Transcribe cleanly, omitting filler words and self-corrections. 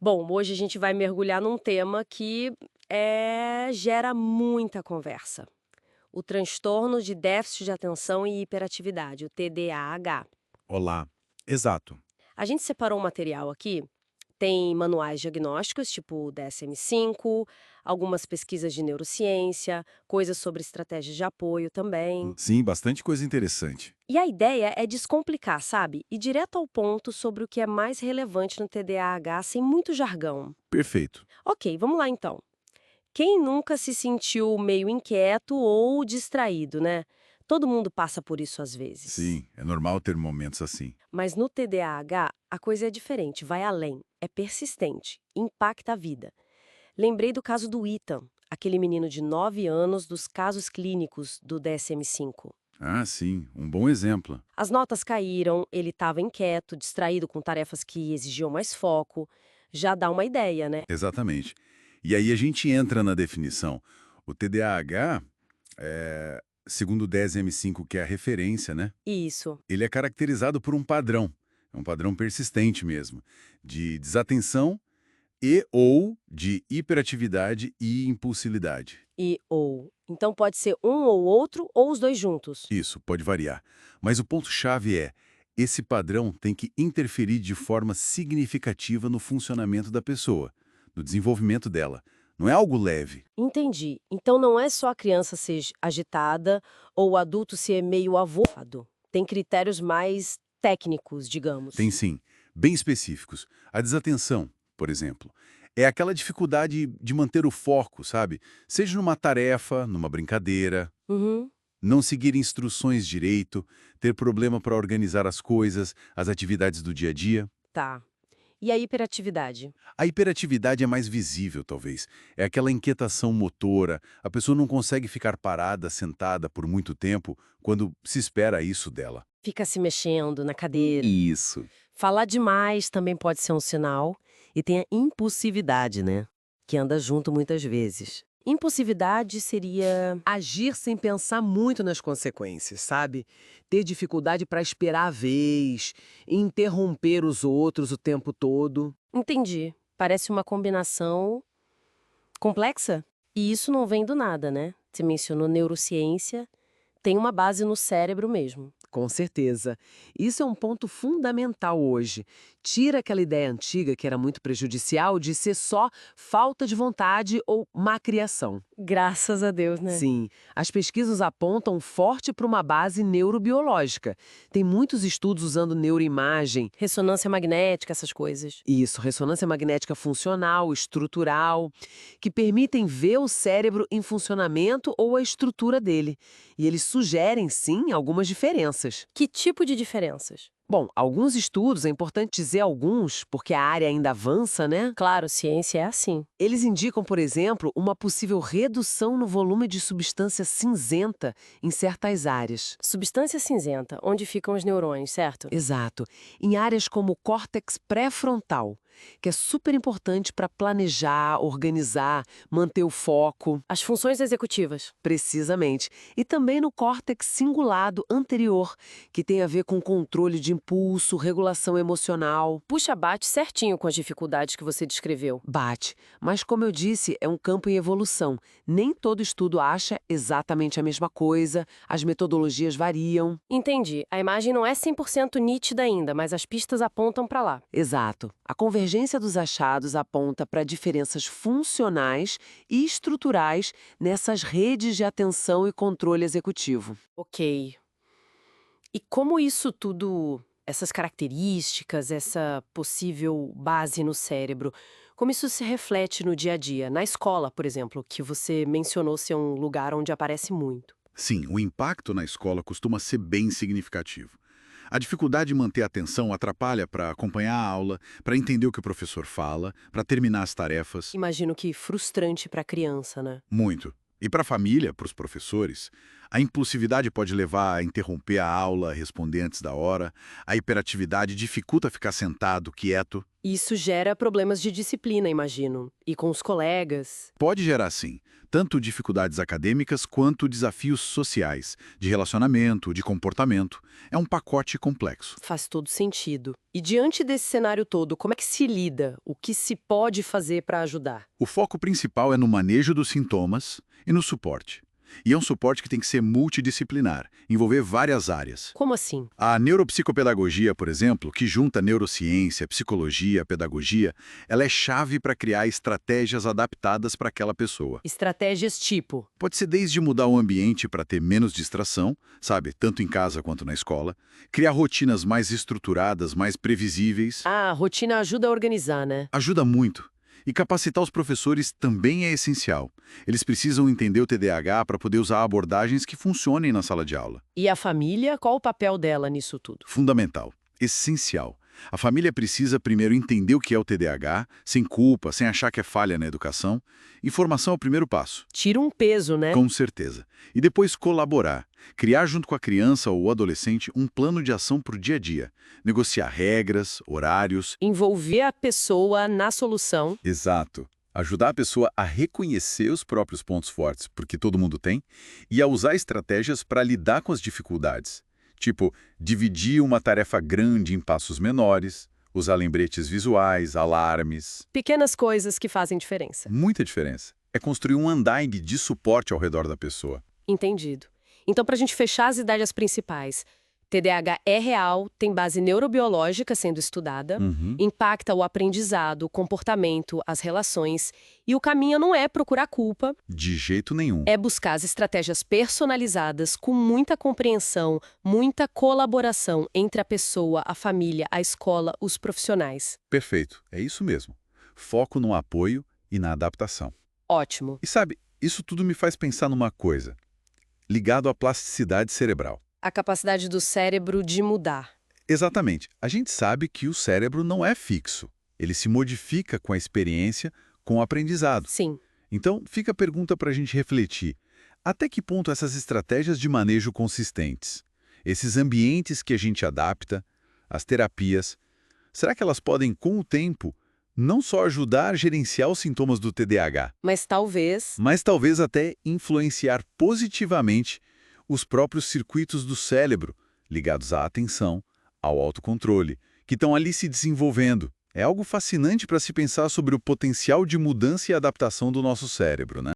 Bom, hoje a gente vai mergulhar num tema que gera muita conversa. O transtorno de déficit de atenção e hiperatividade, o TDAH. Olá. Exato. A gente separou um material aqui, tem manuais diagnósticos, tipo o DSM-5, algumas pesquisas de neurociência, coisas sobre estratégias de apoio também. Sim, bastante coisa interessante. E a ideia é descomplicar, sabe? E direto ao ponto sobre o que é mais relevante no TDAH, sem muito jargão. Perfeito. Ok, vamos lá então. Quem nunca se sentiu meio inquieto ou distraído, né? Todo mundo passa por isso às vezes. Sim, é normal ter momentos assim. Mas no TDAH, a coisa é diferente, vai além, é persistente, impacta a vida. Lembrei do caso do Ethan, aquele menino de 9 anos dos casos clínicos do DSM-5. Ah, sim, um bom exemplo. As notas caíram, ele estava inquieto, distraído com tarefas que exigiam mais foco. Já dá uma ideia, né? Exatamente. E aí a gente entra na definição. O TDAH, segundo o DSM-5, que é a referência, né? Isso. Ele é caracterizado por um padrão. É um padrão persistente mesmo, de desatenção e ou de hiperatividade e impulsividade. E ou. Então pode ser um ou outro ou os dois juntos. Isso, pode variar. Mas o ponto-chave é, esse padrão tem que interferir de forma significativa no funcionamento da pessoa, no desenvolvimento dela. Não é algo leve. Entendi. Então não é só a criança ser agitada ou o adulto ser meio avoado. Tem critérios mais técnicos, Tem digamos. sim, bem específicos. A desatenção, por exemplo, é aquela dificuldade de manter o foco, sabe? Seja numa tarefa, numa brincadeira, Uhum, não seguir instruções direito, ter problema para organizar as coisas, as atividades do dia a dia. tá. E a hiperatividade? A hiperatividade é mais visível, talvez. É aquela inquietação motora. A pessoa não consegue ficar parada, sentada por muito tempo, quando se espera isso dela. Fica se mexendo na cadeira. Isso. Falar demais também pode ser um sinal. E tem a impulsividade, né? Que anda junto muitas vezes. Impulsividade seria. Agir sem pensar muito nas consequências, sabe? Ter dificuldade para esperar a vez, interromper os outros o tempo todo. Entendi. Parece uma combinação complexa. E isso não vem do nada, né? Você mencionou neurociência, tem uma base no cérebro mesmo. Com certeza. Isso é um ponto fundamental hoje. Tira aquela ideia antiga que era muito prejudicial de ser só falta de vontade ou má criação. Graças a Deus, né? Sim, as pesquisas apontam forte para uma base neurobiológica. Tem muitos estudos usando neuroimagem. Ressonância magnética, essas coisas. Isso, ressonância magnética funcional, estrutural, que permitem ver o cérebro em funcionamento ou a estrutura dele. E eles sugerem, sim, algumas diferenças. Que tipo de diferenças? Bom, alguns estudos, é importante dizer alguns, porque a área ainda avança, né? Claro, ciência é assim. Eles indicam, por exemplo, uma possível redução no volume de substância cinzenta em certas áreas. Substância cinzenta, onde ficam os neurônios, certo? Exato. Em áreas como o córtex pré-frontal, que é super importante para planejar, organizar, manter o foco. As funções executivas. Precisamente. E também no córtex cingulado anterior, que tem a ver com controle de impulso, regulação emocional. Puxa, bate certinho com as dificuldades que você descreveu. Bate. Mas, como eu disse, é um campo em evolução. Nem todo estudo acha exatamente a mesma coisa, as metodologias variam. Entendi. A imagem não é 100% nítida ainda, mas as pistas apontam para lá. Exato. A convergência dos achados aponta para diferenças funcionais e estruturais nessas redes de atenção e controle executivo. Ok. E como isso tudo, essas características, essa possível base no cérebro, como isso se reflete no dia a dia? Na escola, por exemplo, que você mencionou ser um lugar onde aparece muito. Sim, o impacto na escola costuma ser bem significativo. A dificuldade de manter a atenção atrapalha para acompanhar a aula, para entender o que o professor fala, para terminar as tarefas. Imagino que frustrante para a criança, né? Muito. E para a família, para os professores, a impulsividade pode levar a interromper a aula, responder antes da hora, a hiperatividade dificulta ficar sentado, quieto. Isso gera problemas de disciplina, imagino. E com os colegas. Pode gerar, sim, tanto dificuldades acadêmicas quanto desafios sociais, de relacionamento, de comportamento. É um pacote complexo. Faz todo sentido. E diante desse cenário todo, como é que se lida? O que se pode fazer para ajudar? O foco principal é no manejo dos sintomas e no suporte. E é um suporte que tem que ser multidisciplinar, envolver várias áreas. Como assim? A neuropsicopedagogia, por exemplo, que junta neurociência, psicologia, pedagogia, ela é chave para criar estratégias adaptadas para aquela pessoa. Estratégias tipo. Pode ser desde mudar o ambiente para ter menos distração, sabe, tanto em casa quanto na escola, criar rotinas mais estruturadas, mais previsíveis, Ah, a rotina ajuda a organizar, né? ajuda muito. E capacitar os professores também é essencial. Eles precisam entender o TDAH para poder usar abordagens que funcionem na sala de aula. E a família, qual o papel dela nisso tudo? Fundamental, essencial. A família precisa primeiro entender o que é o TDAH, sem culpa, sem achar que é falha na educação. Informação é o primeiro passo, Tira um peso, né? com certeza. E depois colaborar. Criar junto com a criança ou o adolescente um plano de ação para o dia a dia. Negociar regras, horários. Envolver a pessoa na solução. Exato. Ajudar a pessoa a reconhecer os próprios pontos fortes, porque todo mundo tem, e a usar estratégias para lidar com as dificuldades. Tipo, dividir uma tarefa grande em passos menores, usar lembretes visuais, alarmes. Pequenas coisas que fazem diferença. Muita diferença. É construir um andaime de suporte ao redor da pessoa. Entendido. Então, para a gente fechar as ideias principais, TDAH é real, tem base neurobiológica sendo estudada, impacta o aprendizado, o comportamento, as relações, e o caminho não é procurar culpa, De jeito nenhum. é buscar as estratégias personalizadas com muita compreensão, muita colaboração entre a pessoa, a família, a escola, os profissionais. Perfeito. É isso mesmo. Foco no apoio e na adaptação. Ótimo. E sabe, isso tudo me faz pensar numa coisa, ligado à plasticidade cerebral. A capacidade do cérebro de mudar. Exatamente. A gente sabe que o cérebro não é fixo. Ele se modifica com a experiência, com o aprendizado. Sim. Então, fica a pergunta para a gente refletir. Até que ponto essas estratégias de manejo consistentes, esses ambientes que a gente adapta, as terapias, será que elas podem, com o tempo, não só ajudar a gerenciar os sintomas do TDAH, Mas talvez. mas talvez até influenciar positivamente os próprios circuitos do cérebro ligados à atenção, ao autocontrole, que estão ali se desenvolvendo. É algo fascinante para se pensar sobre o potencial de mudança e adaptação do nosso cérebro, né?